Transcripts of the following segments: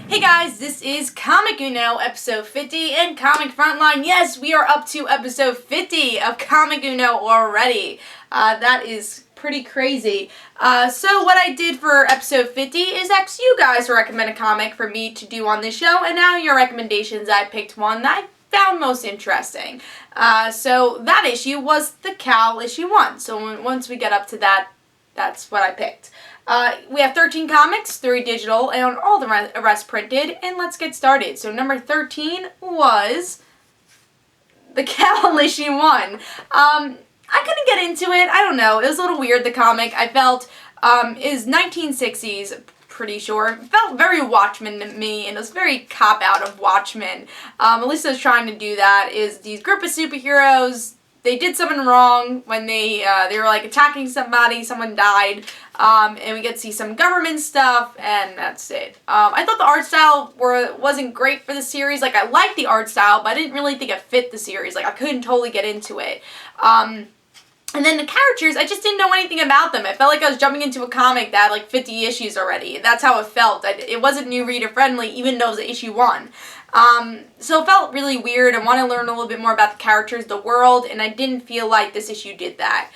Hey guys, this is Comic Uno, episode 50, and Comic Frontline. Yes, we are up to episode 50 of Comic Uno already. That is pretty crazy. So what I did for episode 50 is ask you guys to recommend a comic for me to do on this show, and now your recommendations, I picked one that I found most interesting. So that issue was the Cowl issue 1. So once we get up to that, that's what I picked. We have 13 comics, 3 digital, and all the rest printed, and let's get started. So number 13 was the Cowl issue 1. I couldn't get into it. I don't know. It was a little weird, the comic. I felt is 1960s, pretty sure. It felt very Watchmen to me, and it was very cop-out of Watchmen. At least I was trying to do that, is these group of superheroes, they did something wrong when they were like attacking somebody, someone died, and we get to see some government stuff, and that's it. I thought the art style wasn't great for the series. Like, I liked the art style, but I didn't really think it fit the series. Like, I couldn't totally get into it. And then the characters, I just didn't know anything about them. It felt like I was jumping into a comic that had like 50 issues already. That's how it felt. It wasn't new reader friendly, even though it was issue 1. So it felt really weird. I want to learn a little bit more about the characters, the world, and I didn't feel like this issue did that.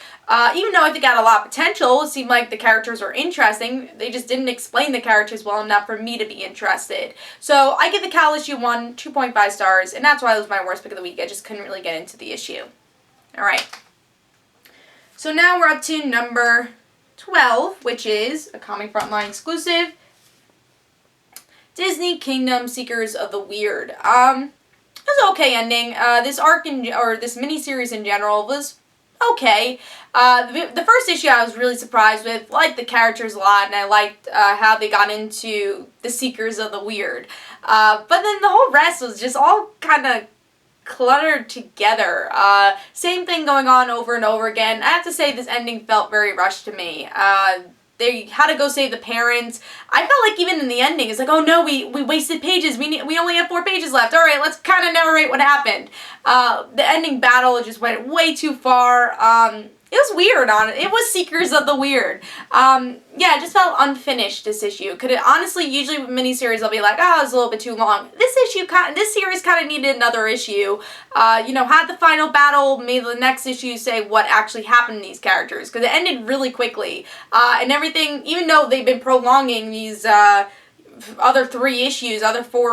Even though I think it had a lot of potential, it seemed like the characters were interesting, they just didn't explain the characters well enough for me to be interested. So I give the Cowl issue 1 2.5 stars, and that's why it was my worst pick of the week. I just couldn't really get into the issue. Alright. So now we're up to number 12, which is a Comic Frontline exclusive. Disney Kingdom Seekers of the Weird. It was an okay ending. This arc, or this miniseries in general, was okay. The first issue I was really surprised with. Liked the characters a lot, and I liked how they got into the Seekers of the Weird. But then the whole rest was just all kind of cluttered together. Same thing going on over and over again. I have to say this ending felt very rushed to me. They had to go save the parents. I felt like even in the ending, it's like, oh no, we wasted pages. We only have 4 pages left. All right, let's kind of narrate what happened. The ending battle just went way too far. It was weird it was Seekers of the Weird. Yeah, it just felt unfinished, this issue. Honestly, usually with miniseries, I'll be like, oh, it's a little bit too long. This series kind of needed another issue. Had the final battle, made the next issue say what actually happened to these characters, because it ended really quickly. And everything, even though they've been prolonging these, other 4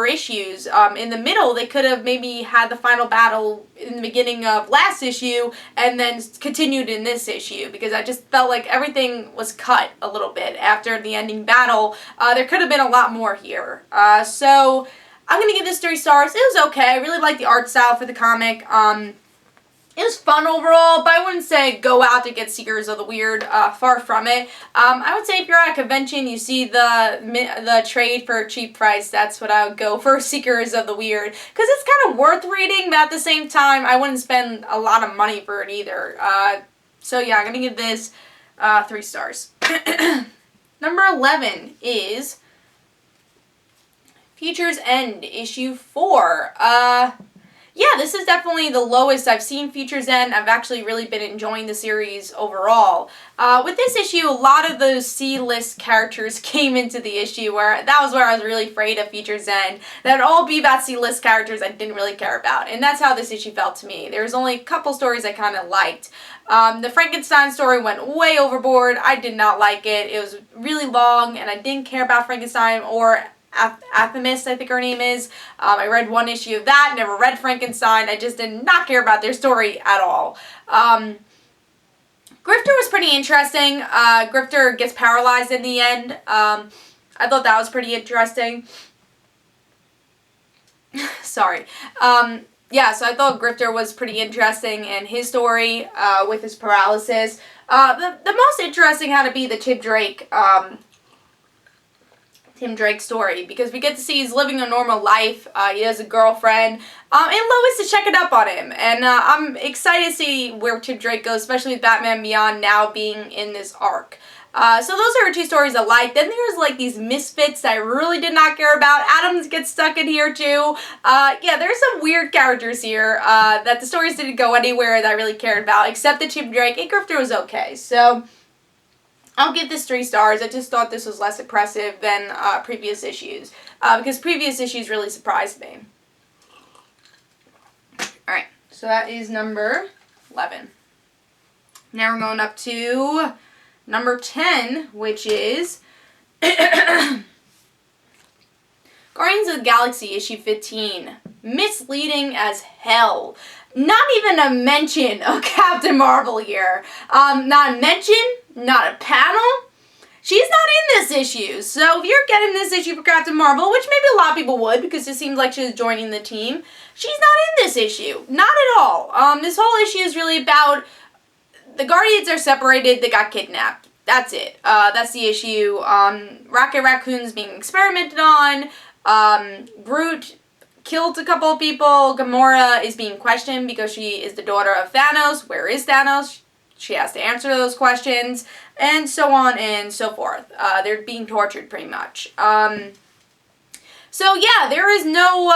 issues, in the middle, they could have maybe had the final battle in the beginning of last issue and then continued in this issue, because I just felt like everything was cut a little bit after the ending battle. There could have been a lot more here. So I'm going to give this 3 stars. It was okay. I really liked the art style for the comic. It was fun overall, but I wouldn't say go out to get Seekers of the Weird. Far from it. I would say if you're at a convention, you see the trade for a cheap price, that's what I would go for, Seekers of the Weird. Because it's kind of worth reading, but at the same time, I wouldn't spend a lot of money for it either. So yeah, I'm going to give this 3 stars. Number 11 is Future's End, issue 4. Yeah, this is definitely the lowest I've seen Future's End. I've actually really been enjoying the series overall. With this issue, a lot of those C-list characters came into the issue, that was where I was really afraid of Future's End. That would all be about C-list characters I didn't really care about, and that's how this issue felt to me. There was only a couple stories I kind of liked. The Frankenstein story went way overboard. I did not like it. It was really long, and I didn't care about Frankenstein or Athamis, I think her name is. I read 1 issue of that, never read Frankenstein. I just did not care about their story at all. Grifter was pretty interesting. Grifter gets paralyzed in the end. I thought that was pretty interesting. Sorry. Yeah, so I thought Grifter was pretty interesting in his story with his paralysis. The most interesting had to be the Tim Drake story, because we get to see he's living a normal life. He has a girlfriend, and Lois is checking up on him, and I'm excited to see where Tim Drake goes, especially with Batman Beyond now being in this arc. So those are 2 stories I liked. Then there's like these misfits that I really did not care about. Adams gets stuck in here too. Yeah, there's some weird characters here that the stories didn't go anywhere that I really cared about, except the Tim Drake, and Grifter was okay. So I'll give this 3 stars. I just thought this was less impressive than previous issues. Because previous issues really surprised me. Alright, so that is number 11. Now we're going up to number 10, which is Guardians of the Galaxy issue 15. Misleading as hell. Not even a mention of Captain Marvel here. Not a mention, not a panel. She's not in this issue. So if you're getting this issue for Captain Marvel, which maybe a lot of people would because it seems like she's joining the team, she's not in this issue. Not at all. This whole issue is really about the Guardians are separated, they got kidnapped. That's it. That's the issue. Rocket Raccoon's being experimented on. Groot killed a couple of people. Gamora is being questioned because she is the daughter of Thanos. Where is Thanos? She has to answer those questions. And so on and so forth. They're being tortured pretty much. So yeah, there is no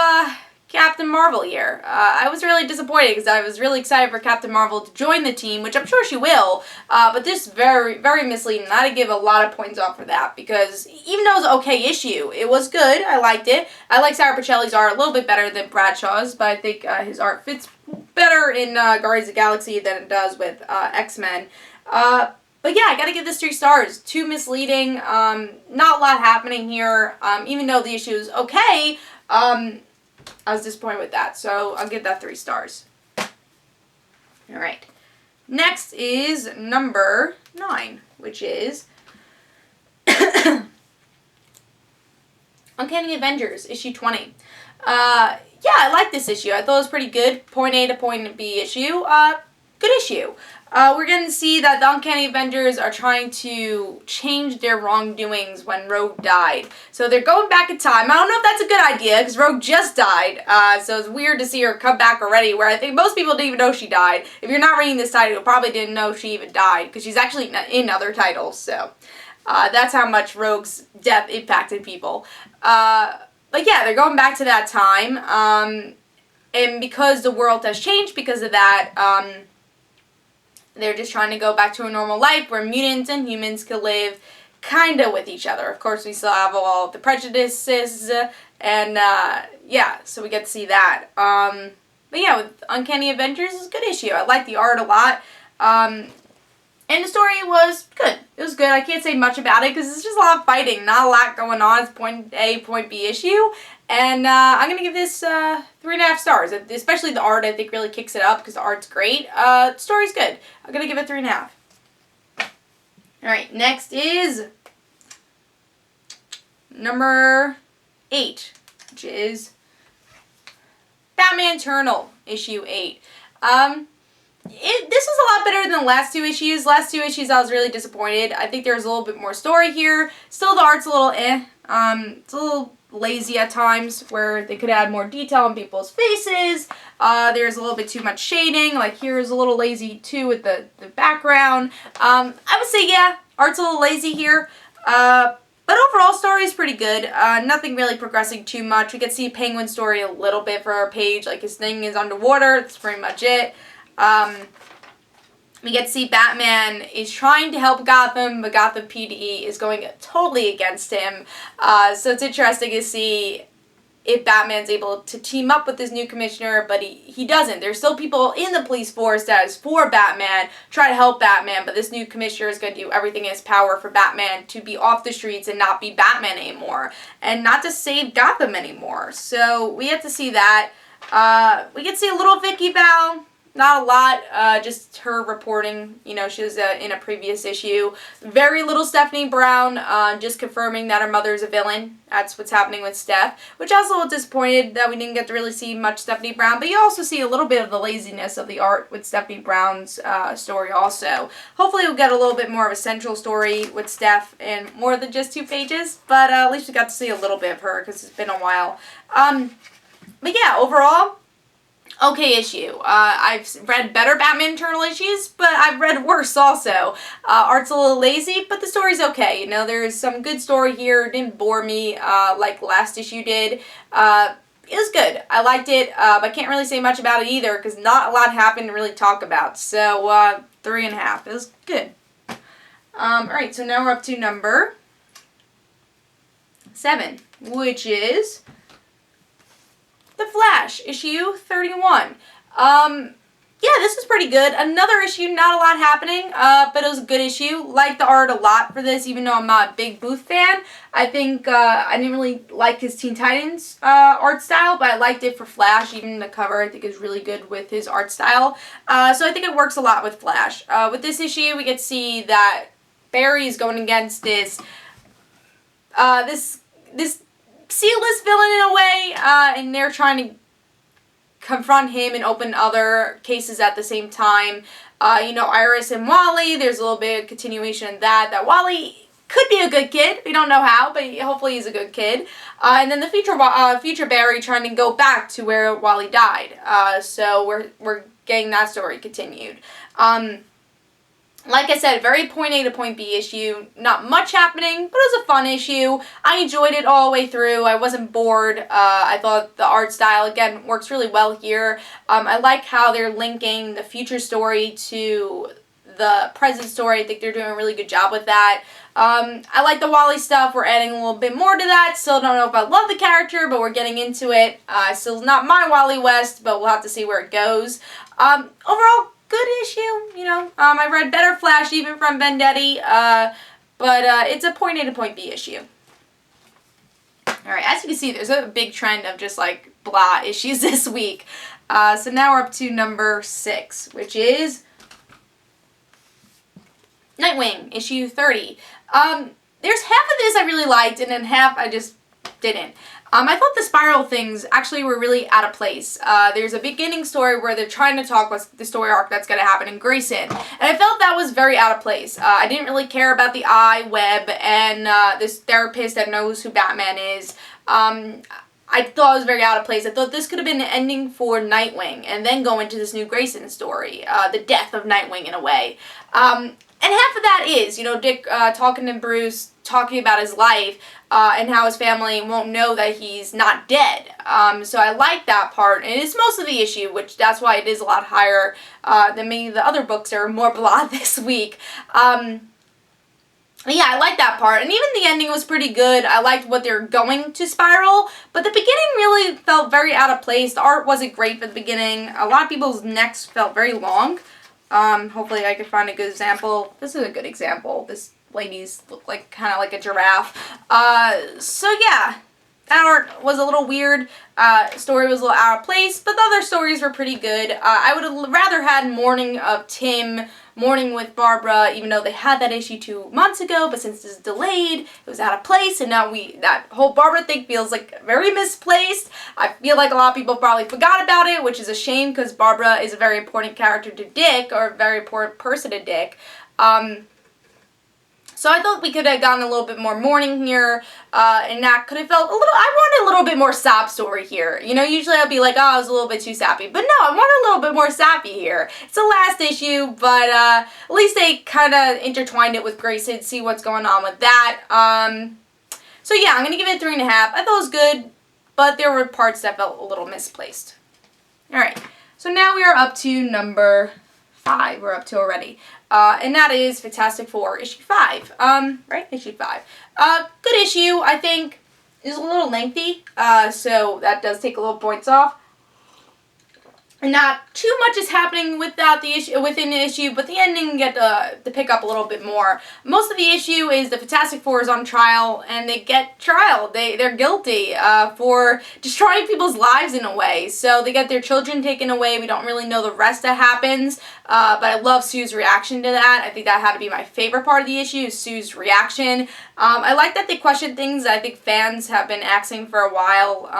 Captain Marvel here. I was really disappointed because I was really excited for Captain Marvel to join the team, which I'm sure she will, but this is very, very misleading. I had to give a lot of points off for that because even though it was an okay issue, it was good. I liked it. I like Sarah Pichelli's art a little bit better than Bradshaw's, but I think his art fits better in Guardians of the Galaxy than it does with X-Men. But yeah, I gotta give this 3 stars. Too misleading. Not a lot happening here. Even though the issue is okay, I was disappointed with that, so I'll give that 3 stars. Alright. Next is number 9, which is Uncanny Avengers, issue 20. Yeah, I like this issue. I thought it was pretty good. Point A to point B issue. Good issue. We're going to see that the Uncanny Avengers are trying to change their wrongdoings when Rogue died. So they're going back in time. I don't know if that's a good idea, because Rogue just died. So it's weird to see her come back already, where I think most people didn't even know she died. If you're not reading this title, you probably didn't know she even died, because she's actually in other titles. So that's how much Rogue's death impacted people. But yeah, they're going back to that time. And because the world has changed because of that, they're just trying to go back to a normal life where mutants and humans could live kind of with each other. Of course, we still have all the prejudices, and yeah, so we get to see that. But yeah, with Uncanny Avengers, it's a good issue. I like the art a lot. And the story was good. It was good. I can't say much about it because it's just a lot of fighting. Not a lot going on. It's point A, point B issue. And I'm going to give this 3.5 stars. Especially the art, I think, really kicks it up because the art's great. The story's good. I'm going to give it 3.5. Alright, next is number 8, which is Batman Eternal, issue 8. This was a lot better than the last 2 issues. Last 2 issues I was really disappointed. I think there's a little bit more story here. Still the art's a little it's a little lazy at times where they could add more detail on people's faces. There's a little bit too much shading. Like here's a little lazy too with the background. I would say yeah, art's a little lazy here. But overall story is pretty good. Nothing really progressing too much. We get to see Penguin's story a little bit for our page. Like his thing is underwater. That's pretty much it. We get to see Batman is trying to help Gotham, but Gotham PD is going totally against him. So it's interesting to see if Batman's able to team up with this new commissioner, but he doesn't. There's still people in the police force that is for Batman, try to help Batman, but this new commissioner is going to do everything in his power for Batman to be off the streets and not be Batman anymore, and not to save Gotham anymore. So we get to see that. We get to see a little Vicky Val. Not a lot, just her reporting, you know, she was in a previous issue. Very little Stephanie Brown, just confirming that her mother's a villain. That's what's happening with Steph, which I was a little disappointed that we didn't get to really see much Stephanie Brown, but you also see a little bit of the laziness of the art with Stephanie Brown's story also. Hopefully we'll get a little bit more of a central story with Steph and more than just 2 pages, but at least we got to see a little bit of her because it's been a while. But yeah, overall, okay issue. I've read better Batman Eternal issues, but I've read worse also. Art's a little lazy, but the story's okay. You know, there's some good story here. It didn't bore me like last issue did. It was good. I liked it, but I can't really say much about it either because not a lot happened to really talk about. So, 3.5. It was good. Alright, so now we're up to number 7, which is The Flash, issue 31. Yeah, this is pretty good. Another issue, not a lot happening, but it was a good issue. Liked the art a lot for this, even though I'm not a big Booth fan. I think I didn't really like his Teen Titans art style, but I liked it for Flash. Even the cover, I think, is really good with his art style. So I think it works a lot with Flash. With this issue, we get to see that Barry is going against this C-list villain in a way, and they're trying to confront him and open other cases at the same time. Iris and Wally, there's a little bit of continuation of that Wally could be a good kid. We don't know how, but hopefully he's a good kid. And then the future Barry trying to go back to where Wally died. So we're getting that story continued. Like I said, very point A to point B issue. Not much happening, but it was a fun issue. I enjoyed it all the way through. I wasn't bored. I thought the art style, again, works really well here. I like how they're linking the future story to the present story. I think they're doing a really good job with that. I like the Wally stuff. We're adding a little bit more to that. Still don't know if I love the character, but we're getting into it. Still not my Wally West, but we'll have to see where it goes. Overall, good issue, I read better Flash even from Vendetti, but it's a point A to point B issue. Alright, as you can see, there's a big trend of just like blah issues this week. So now we're up to number 6, which is Nightwing, issue 30. There's half of this I really liked, and then half I just didn't. I thought the spiral things actually were really out of place. There's a beginning story where they're trying to talk about the story arc that's going to happen in Grayson, and I felt that was very out of place. I didn't really care about the eye, Web, and this therapist that knows who Batman is. I thought it was very out of place. I thought this could have been an ending for Nightwing, and then go into this new Grayson story, the death of Nightwing in a way. And half of that is, Dick talking to Bruce, talking about his life, and how his family won't know that he's not dead. So I like that part, and it's most of the issue, which that's why it is a lot higher than many of the other books that are more blah this week. Yeah, I like that part, and even the ending was pretty good. I liked what they were going to spiral, but the beginning really felt very out of place. The art wasn't great for the beginning. A lot of people's necks felt very long. Hopefully I could find a good example. This is a good example. This lady's look like kind of like a giraffe. So yeah, that art was a little weird. Story was a little out of place, but the other stories were pretty good. I would have rather had Morning of Tim, Morning with Barbara, even though they had that issue 2 months ago, but since this is delayed, it was out of place, and now that whole Barbara thing feels like very misplaced. I feel like a lot of people probably forgot about it, which is a shame because Barbara is a very important character to Dick, or a very important person to Dick. So I thought we could have gotten a little bit more Morning here, and that could have felt a little, I wanted a little bit more sap story here. Usually I'd be like, oh, I was a little bit too sappy. But no, I wanted a little bit more sappy here. It's the last issue, but at least they kind of intertwined it with Grayson, see what's going on with that. So yeah, I'm going to give it 3.5. I thought it was good, but there were parts that felt a little misplaced. Alright, so now we are up to number 5. We're up to already. And that is Fantastic Four, issue 5. Right? Issue 5. Good issue, I think. It's a little lengthy, so that does take a little points off. And not too much is happening within the issue, but the ending get to pick up a little bit more. Most of the issue is the Fantastic Four is on trial, and they get trial. They're guilty for destroying people's lives in a way. So they get their children taken away. We don't really know the rest that happens, but I love Sue's reaction to that. I think that had to be my favorite part of the issue, is Sue's reaction. I like that they question things that I think fans have been asking for a while.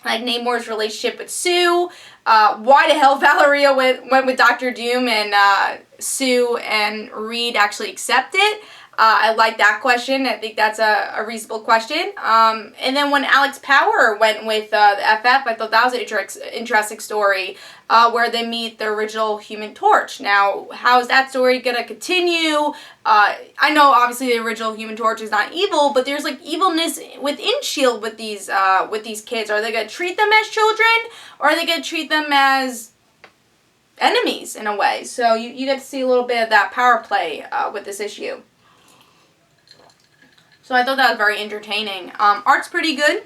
Like Namor's relationship with Sue, why the hell Valeria went with Dr. Doom and Sue and Reed actually accept it. I like that question. I think that's a reasonable question. And then when Alex Power went with the FF, I thought that was an interesting story where they meet the original Human Torch. Now, how is that story going to continue? I know, obviously, the original Human Torch is not evil, but there's, like, evilness within S.H.I.E.L.D. with these kids. Are they going to treat them as children, or are they going to treat them as enemies in a way. So you get to see a little bit of that power play with this issue. So I thought that was very entertaining. Art's pretty good.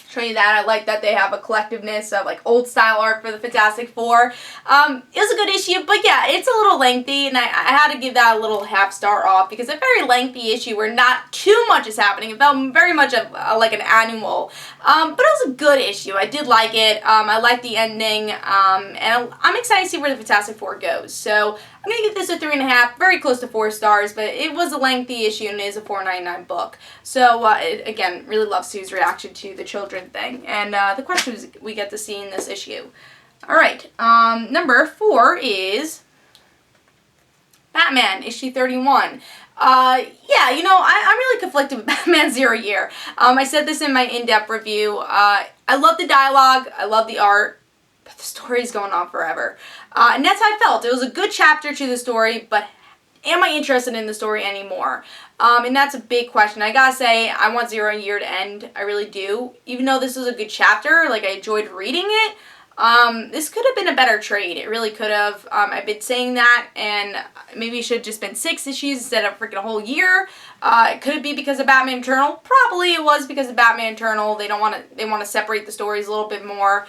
Show you that. I like that they have a collectiveness of like old style art for the Fantastic Four. It was a good issue, but yeah, it's a little lengthy, and I had to give that a little half star off because it's a very lengthy issue where not too much is happening. It felt very much like an annual, but it was a good issue. I did like it. I like the ending, and I'm excited to see where the Fantastic Four goes. So I'm going to give this a 3.5, very close to 4 stars, but it was a lengthy issue and it is a $4.99 book. So, again, really love Sue's reaction to the children thing and the questions we get to see in this issue. Alright, number 4 is Batman, issue 31. Yeah, you know, I'm really conflicted with Batman Zero Year. I said this in my in-depth review. I love the dialogue, I love the art, but the story's going on forever. And that's how I felt. It was a good chapter to the story, but am I interested in the story anymore? And that's a big question. I gotta say, I want Zero Year to end. I really do. Even though this was a good chapter, like I enjoyed reading it, this could have been a better trade. It really could have. I've been saying that, and maybe it should have just been 6 issues instead of freaking a whole year. Could it be because of Batman Eternal? Probably it was because of Batman Eternal. They want to separate the stories a little bit more.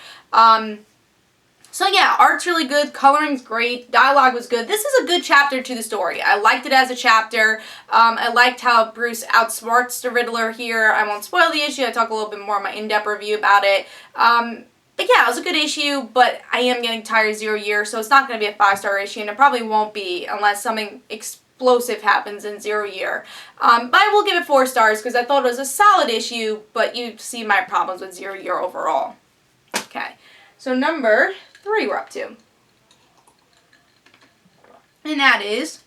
So yeah, art's really good, coloring's great, dialogue was good. This is a good chapter to the story. I liked it as a chapter. I liked how Bruce outsmarts the Riddler here. I won't spoil the issue. I talk a little bit more in my in-depth review about it. But yeah, it was a good issue, but I am getting tired of Zero Year, so it's not going to be a 5-star issue, and it probably won't be unless something explosive happens in Zero Year. But I will give it 4 stars because I thought it was a solid issue, but you see my problems with Zero Year overall. Okay, so number 3 we're up to. And that is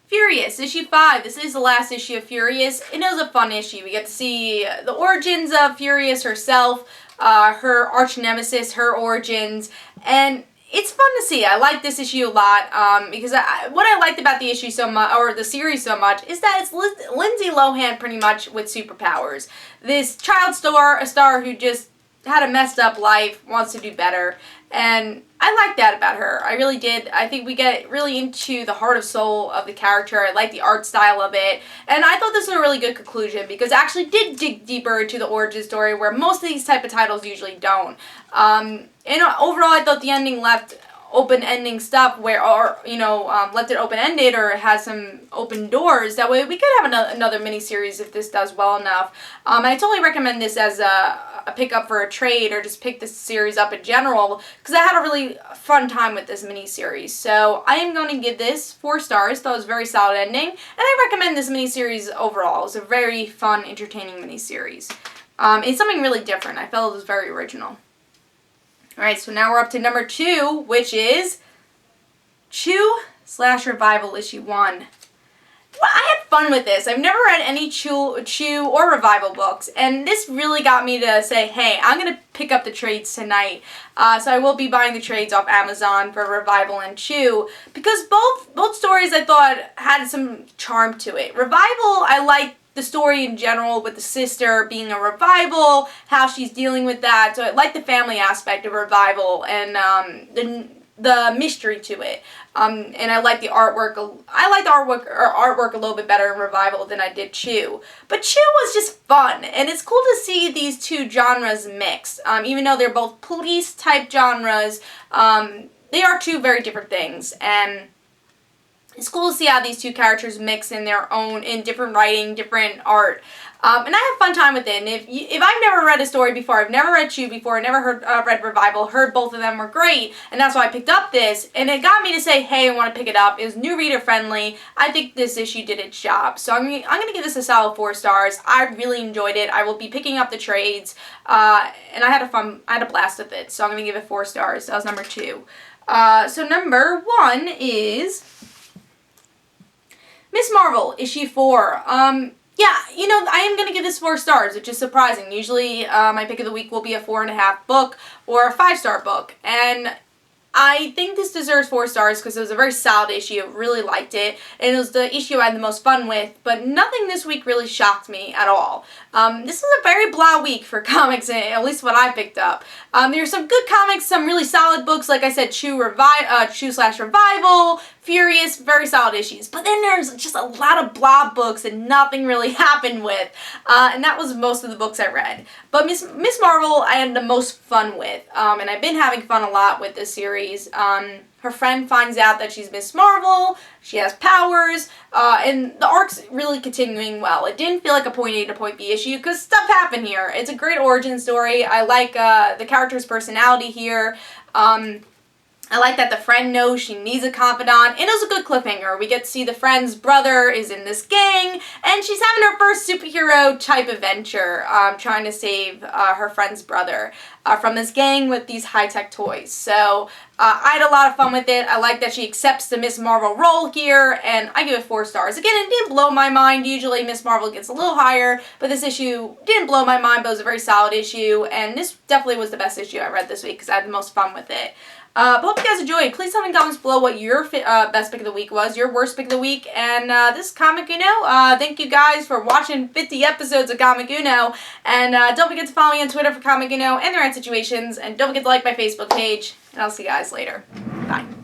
Furious, issue 5. This is the last issue of Furious. It was a fun issue. We get to see the origins of Furious herself, her arch nemesis, her origins, and it's fun to see. I like this issue a lot because what I liked about the issue so much, or the series so much, is that it's Lindsay Lohan pretty much with superpowers. This child star, a star who just had a messed up life, wants to do better, and I like that about her. I really did. I think we get really into the heart and soul of the character. I like the art style of it, and I thought this was a really good conclusion because it actually did dig deeper into the origin story where most of these type of titles usually don't. And overall, I thought the ending left open-ending stuff where, or left it open-ended or has some open doors. That way we could have another miniseries if this does well enough. I totally recommend this as a pickup for a trade or just pick this series up in general because I had a really fun time with this miniseries. So I am going to give this 4 stars. That was a very solid ending, and I recommend this miniseries overall. It was a very fun, entertaining miniseries. It's something really different. I felt it was very original. Alright, so now we're up to number 2, which is Chew/Revival issue 1. Well, I had fun with this. I've never read any Chew or Revival books, and this really got me to say, hey, I'm going to pick up the trades tonight. So I will be buying the trades off Amazon for Revival and Chew, because both stories I thought had some charm to it. Revival, I liked the story in general with the sister being a revival, how she's dealing with that. So I like the family aspect of Revival and the mystery to it. And I like the artwork. I like the artwork a little bit better in Revival than I did Chew. But Chew was just fun, and it's cool to see these two genres mixed. Even though they're both police type genres, they are two very different things, and it's cool to see how these two characters mix in their own, in different writing, different art. And I have a fun time with it. And if I've never read a story before, I've never read Chew before, I never read Revival, heard both of them were great, and that's why I picked up this. And it got me to say, hey, I want to pick it up. It was new reader friendly. I think this issue did its job. So I'm gonna give this a solid 4 stars. I really enjoyed it. I will be picking up the trades, and I had a blast with it. So I'm gonna give it 4 stars. That was number 2. So number 1 is Miss Marvel, issue 4. Yeah, I am going to give this 4 stars, which is surprising. Usually, my pick of the week will be a 4.5 book or a 5-star book. And I think this deserves 4 stars because it was a very solid issue. Really liked it, and it was the issue I had the most fun with, but nothing this week really shocked me at all. This is a very blah week for comics, at least what I picked up. There's some good comics, some really solid books, like I said, Chew/Revival, Furious, very solid issues. But then there's just a lot of blah books and nothing really happened with, and that was most of the books I read. But Miss Marvel I had the most fun with, and I've been having fun a lot with this series. Her friend finds out that she's Miss Marvel, she has powers, and the arc's really continuing well. It didn't feel like a point A to point B issue because stuff happened here. It's a great origin story. I like the character's personality here. I like that the friend knows she needs a confidant, and it was a good cliffhanger. We get to see the friend's brother is in this gang, and she's having her first superhero type adventure, trying to save her friend's brother from this gang with these high-tech toys. So I had a lot of fun with it. I like that she accepts the Miss Marvel role here, and I give it 4 stars. Again, it didn't blow my mind. Usually Miss Marvel gets a little higher, but this issue didn't blow my mind, but it was a very solid issue, and this definitely was the best issue I read this week because I had the most fun with it. But hope you guys enjoyed. Please tell me in the comments below what your best pick of the week was, your worst pick of the week, and this is Comic Uno. Thank you guys for watching 50 episodes of Comic Uno, and don't forget to follow me on Twitter for Comic Uno and the right situations, and don't forget to like my Facebook page, and I'll see you guys later. Bye.